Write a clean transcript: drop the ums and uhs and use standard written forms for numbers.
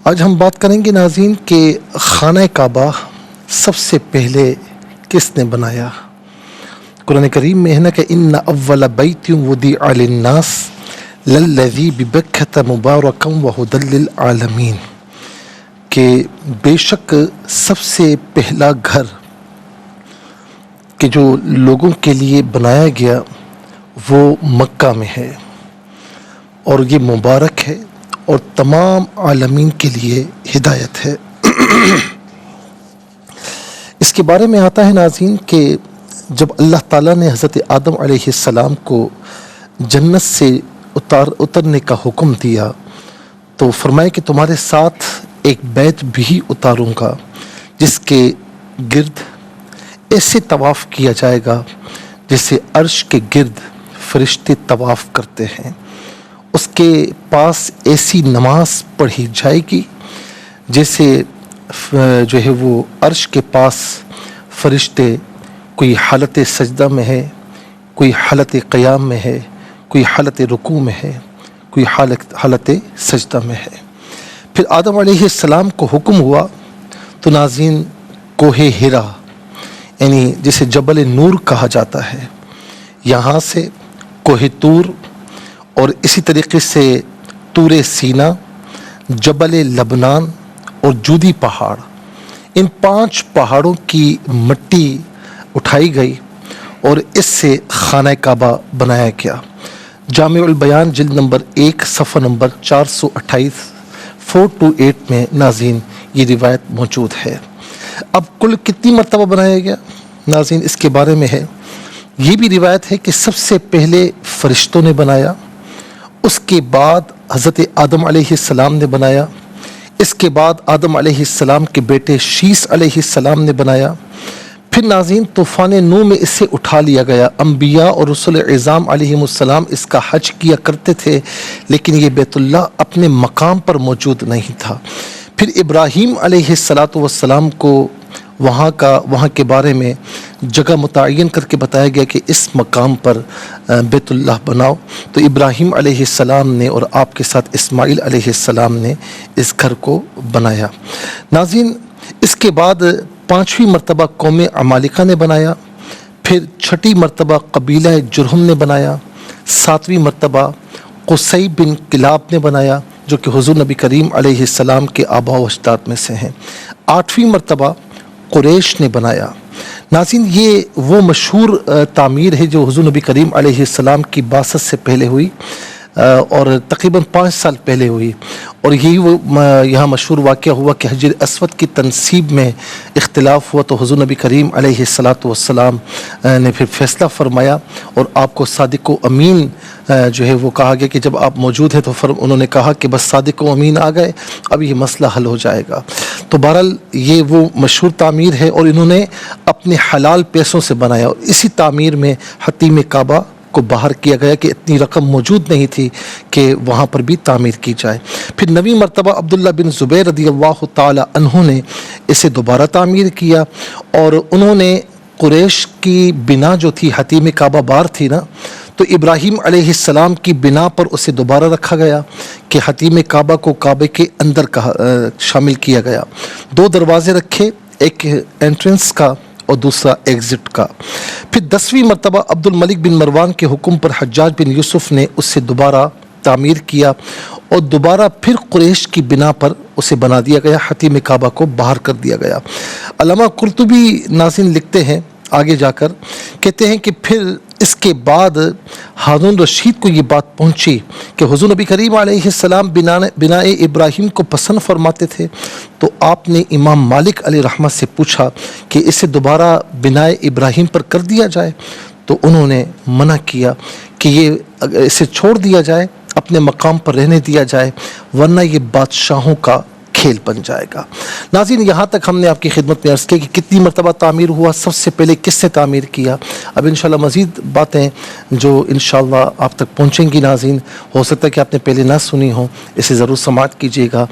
آج ہم بات کریں گے ناظرین کہ خانہ کعبہ سب سے پہلے کس نے بنایا۔ قرآن کریم میں ہے نا کہ ان اول بیت وضع للناس للذی ببکۃ مبارکا وہدی للعالمین، کہ بے شک سب سے پہلا گھر کہ جو لوگوں کے لیے بنایا گیا وہ مکہ میں ہے، اور یہ مبارک ہے اور تمام عالمین کے لیے ہدایت ہے۔ اس کے بارے میں آتا ہے ناظرین کہ جب اللہ تعالیٰ نے حضرت آدم علیہ السلام کو جنت سے اترنے کا حکم دیا تو فرمایا کہ تمہارے ساتھ ایک بیت بھی اتاروں گا جس کے گرد ایسے طواف کیا جائے گا جیسے عرش کے گرد فرشتے طواف کرتے ہیں۔ اس کے پاس ایسی نماز پڑھی جائے گی جیسے جو ہے وہ عرش کے پاس فرشتے کوئی حالت سجدہ میں ہے، کوئی حالت قیام میں ہے، کوئی حالت رکوع میں ہے، کوئی حالت سجدہ میں ہے۔ پھر آدم علیہ السلام کو حکم ہوا تو ناظرین کوہ ہرا، یعنی جسے جبل نور کہا جاتا ہے، یہاں سے کوہ طور اور اسی طریقے سے طور سینا، جبل لبنان اور جودی پہاڑ، ان 5 پہاڑوں کی مٹی اٹھائی گئی اور اس سے خانہ کعبہ بنایا گیا۔ جامع البیان جلد نمبر 1 صفحہ نمبر 428 428 میں ناظرین یہ روایت موجود ہے۔ اب کل کتنی مرتبہ بنایا گیا ناظرین اس کے بارے میں ہے، یہ بھی روایت ہے کہ سب سے پہلے فرشتوں نے بنایا، اس کے بعد حضرت آدم علیہ السلام نے بنایا، اس کے بعد آدم علیہ السلام کے بیٹے شیس علیہ السلام نے بنایا، پھر ناظرین طوفان نوح میں اسے اٹھا لیا گیا۔ انبیاء اور رسول اعظام علیہ السلام اس کا حج کیا کرتے تھے لیکن یہ بیت اللہ اپنے مقام پر موجود نہیں تھا۔ پھر ابراہیم علیہ السلام کو وہاں کے بارے میں جگہ متعین کر کے بتایا گیا کہ اس مقام پر بیت اللہ بناؤ، تو ابراہیم علیہ السلام نے اور آپ کے ساتھ اسماعیل علیہ السلام نے اس گھر کو بنایا۔ ناظرین اس کے بعد 5ویں مرتبہ قوم عمالقہ نے بنایا، پھر 6ٹھی مرتبہ قبیلہ جرہم نے بنایا، 7ویں مرتبہ قصی بن کلاب نے بنایا جو کہ حضور نبی کریم علیہ السلام کے آباء و اجداد میں سے ہیں، 8ویں مرتبہ قریش نے بنایا۔ ناظرین یہ وہ مشہور تعمیر ہے جو حضور نبی کریم علیہ السلام کی بعثت سے پہلے ہوئی اور تقریباً 5 سال پہلے ہوئی، اور یہی وہ یہاں مشہور واقعہ ہوا کہ حجر اسود کی تنصیب میں اختلاف ہوا تو حضور نبی کریم علیہ السلام نے پھر فیصلہ فرمایا اور آپ کو صادق و امین جو ہے وہ کہا گیا کہ جب آپ موجود ہیں تو انہوں نے کہا کہ بس صادق و امین آ گئے، اب یہ مسئلہ حل ہو جائے گا۔ تو بہرحال یہ وہ مشہور تعمیر ہے اور انہوں نے اپنے حلال پیسوں سے بنایا، اور اسی تعمیر میں حتیم کعبہ کو باہر کیا گیا کہ اتنی رقم موجود نہیں تھی کہ وہاں پر بھی تعمیر کی جائے۔ پھر 9ویں مرتبہ عبداللہ بن زبیر رضی اللہ تعالی عنہ نے اسے دوبارہ تعمیر کیا، اور انہوں نے قریش کی بنا جو تھی حتیم کعبہ بار تھی نا، تو ابراہیم علیہ السلام کی بنا پر اسے دوبارہ رکھا گیا کہ حتیم کعبہ کو کعبے کے اندر شامل کیا گیا۔ 2 دروازے رکھے، ایک انٹرنس کا اور دوسرا ایگزٹ کا۔ پھر 10ویں مرتبہ عبد الملک بن مروان کے حکم پر حجاج بن یوسف نے اسے دوبارہ تعمیر کیا اور دوبارہ پھر قریش کی بنا پر اسے بنا دیا گیا، حتیم کعبہ کو باہر کر دیا گیا۔ علامہ قرطبی ناظرین لکھتے ہیں آگے جا کر، کہتے ہیں کہ پھر اس کے بعد ہارون رشید کو یہ بات پہنچی کہ حضور نبی کریم علیہ السلام بناء ابراہیم کو پسند فرماتے تھے، تو آپ نے امام مالک علیہ رحمہ سے پوچھا کہ اسے دوبارہ بناء ابراہیم پر کر دیا جائے، تو انہوں نے منع کیا کہ یہ اسے چھوڑ دیا جائے، اپنے مقام پر رہنے دیا جائے، ورنہ یہ بادشاہوں کا کھیل بن جائے گا۔ ناظرین یہاں تک ہم نے آپ کی خدمت میں عرض کیا کہ کتنی مرتبہ تعمیر ہوا، سب سے پہلے کس نے تعمیر کیا۔ اب انشاءاللہ مزید باتیں جو انشاءاللہ آپ تک پہنچیں گی ناظرین، ہو سکتا ہے کہ آپ نے پہلے نہ سنی ہوں، اسے ضرور سماعت کیجیے گا۔